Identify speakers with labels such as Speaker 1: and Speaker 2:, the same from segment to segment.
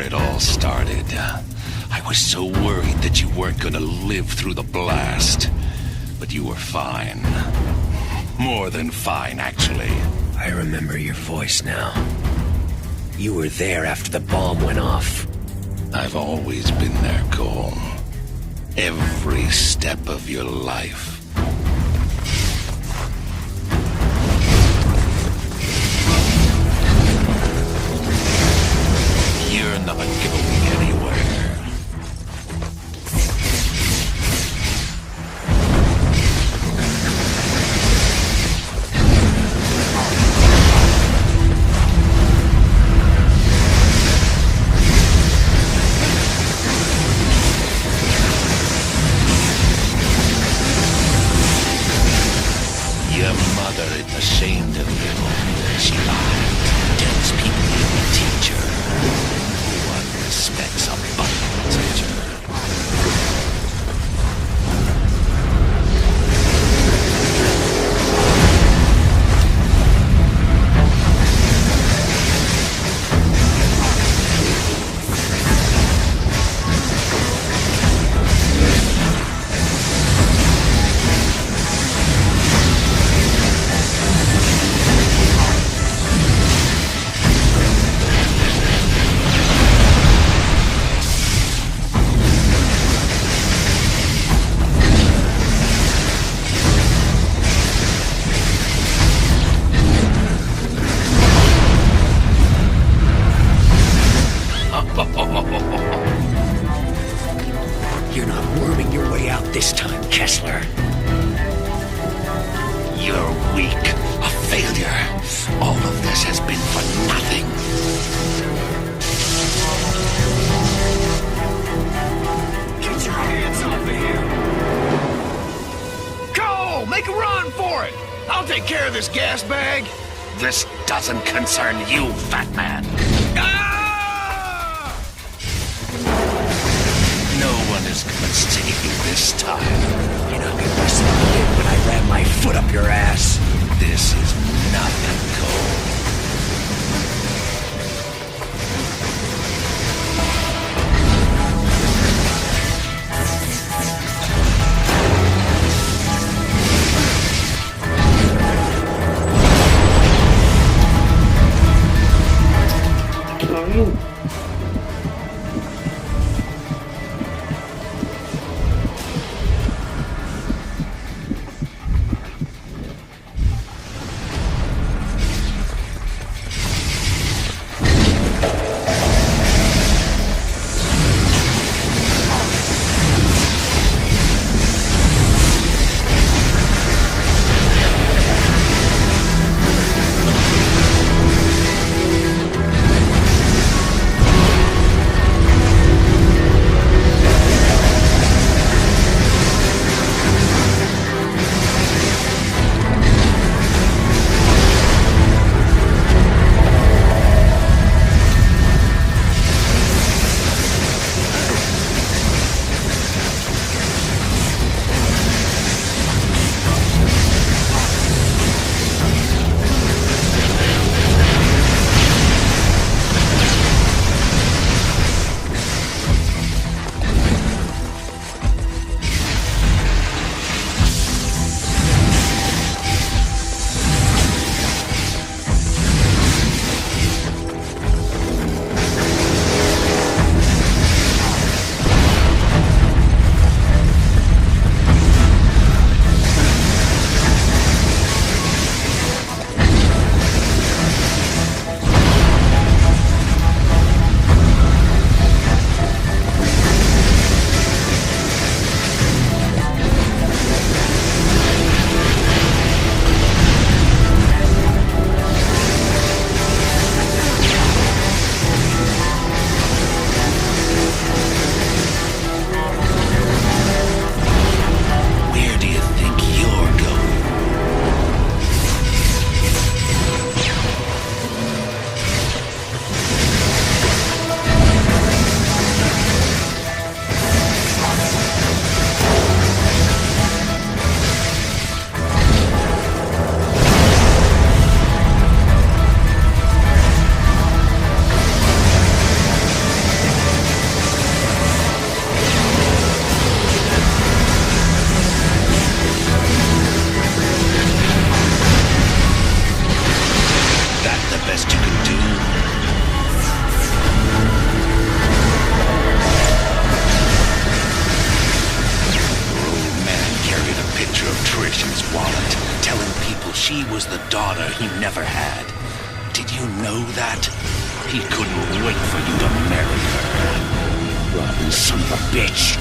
Speaker 1: it all started. I was so worried that you weren't gonna live through the blast. But you were fine. More than fine, actually.
Speaker 2: I remember your voice now. You were there after the bomb went off.
Speaker 1: I've always been there, Cole. Every step of your life. You're not going anywhere. Your mother is ashamed of you. She lied. Tells people you're a teacher. No one respects a Bible teacher.
Speaker 2: You're not worming your way out this time, Kessler.
Speaker 1: You're weak. A failure. All of this has been for nothing.
Speaker 3: Get your hands off of here! Go! Make a run for it! I'll take care of this gas bag.
Speaker 1: This doesn't concern you, fat man.
Speaker 3: Ah!
Speaker 1: No one is gonna save you this time.
Speaker 2: You're not gonna listen to me when I ram my foot up your ass.
Speaker 1: This is nothing, Cole. daughter he never had. Did you know that? He couldn't wait for you to marry her. Rotten son of a bitch.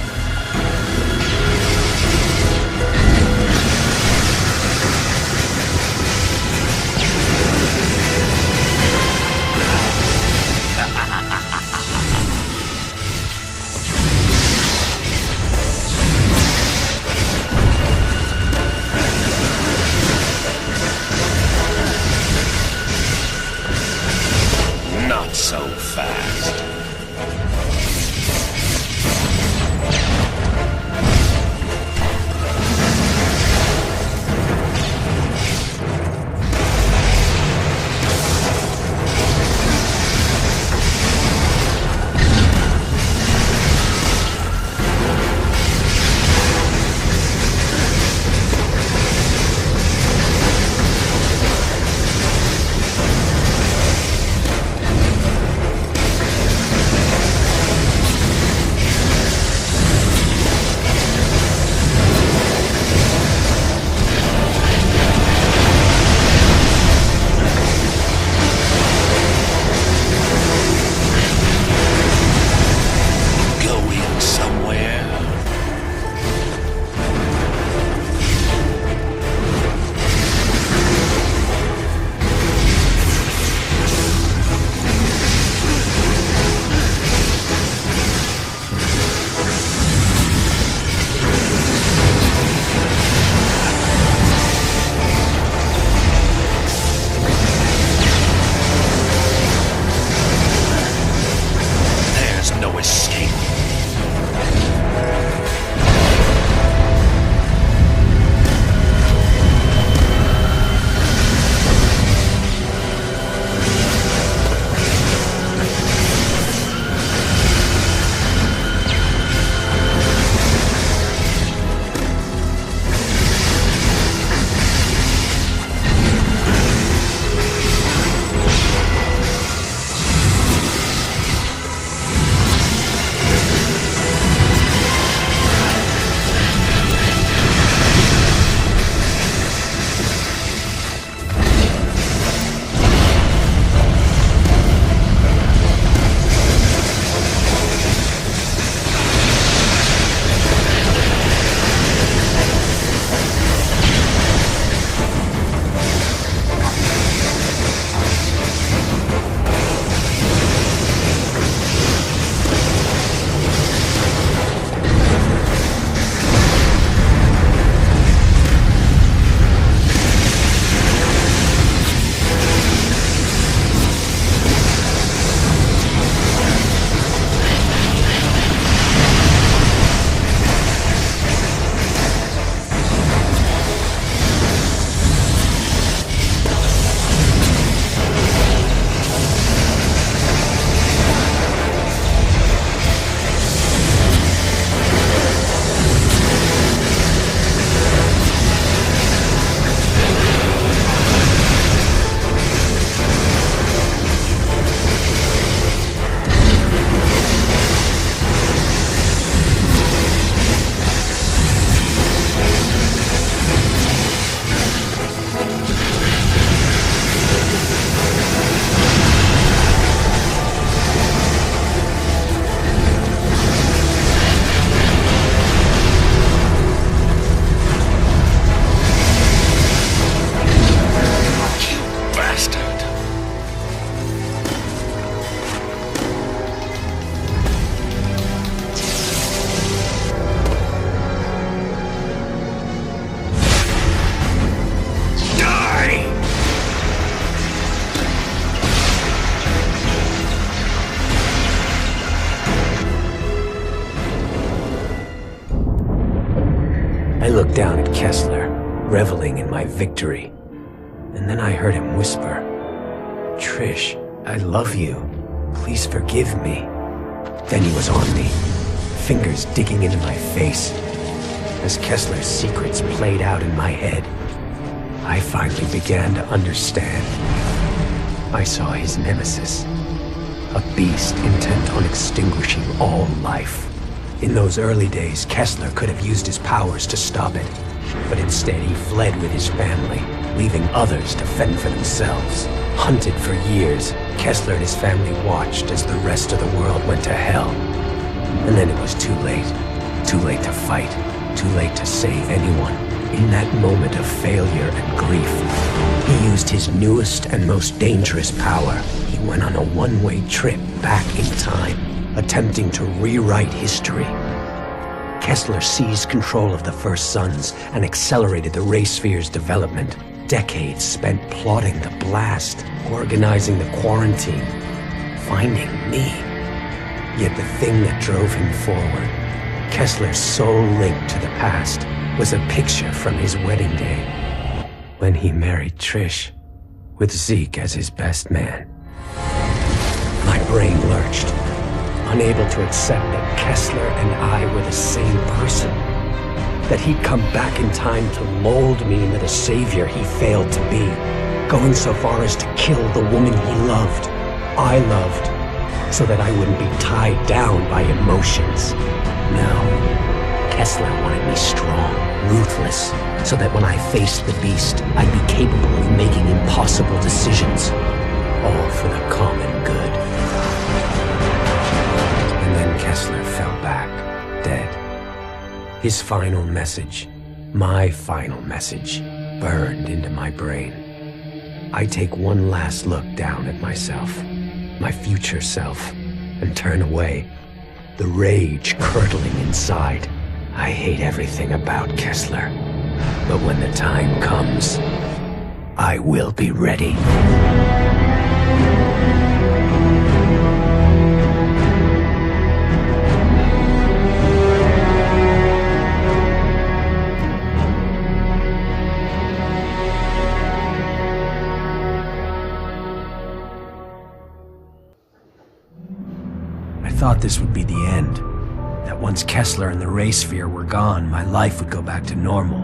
Speaker 1: Not so fast.
Speaker 2: I looked down at Kessler, reveling in my victory. And then I heard him whisper, "Trish, I love you. Please forgive me." Then he was on me, fingers digging into my face. As Kessler's secrets played out in my head, I finally began to understand. I saw his nemesis, a beast intent on extinguishing all life. In those early days, Kessler could have used his powers to stop it, But instead he fled with his family, leaving others to fend for themselves. Hunted for years, Kessler and his family watched as the rest of the world went to hell. And then it was too late. Too late to fight. Too late to save anyone. In that moment of failure and grief, he used his newest and most dangerous power. He went on a one-way trip back in time, attempting to rewrite history. Kessler seized control of the First Sons and accelerated the Ray Sphere's development. Decades spent plotting the blast, organizing the quarantine, finding me. Yet the thing that drove him forward, Kessler's sole link to the past, was a picture from his wedding day, when he married Trish, with Zeke as his best man. My brain lurched, unable to accept that Kessler and I were the same person, that he'd come back in time to mold me into the savior he failed to be, going so far as to kill the woman he loved, I loved, so that I wouldn't be tied down by emotions. No. Kessler wanted me strong, ruthless, so that when I faced the beast, I'd be capable of making impossible decisions, all for the common good. And then Kessler fell back, dead. His final message, my final message, burned into my brain. I take one last look down at myself, my future self, and turn away, the rage curdling inside. I hate everything about Kessler, but when the time comes, I will be ready. I thought this would be the end. That once Kessler and the Ray Sphere were gone, my life would go back to normal.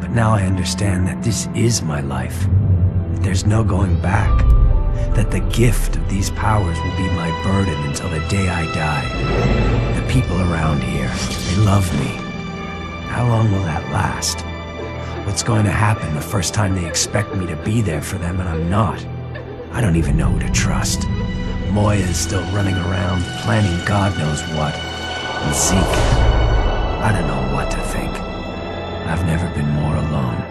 Speaker 2: But now I understand that this is my life. That there's no going back. That the gift of these powers will be my burden until the day I die. The people around here, they love me. How long will that last? What's going to happen the first time they expect me to be there for them and I'm not? I don't even know who to trust. Moya is still running around, planning God knows what. And Zeke, I don't know what to think. I've never been more alone.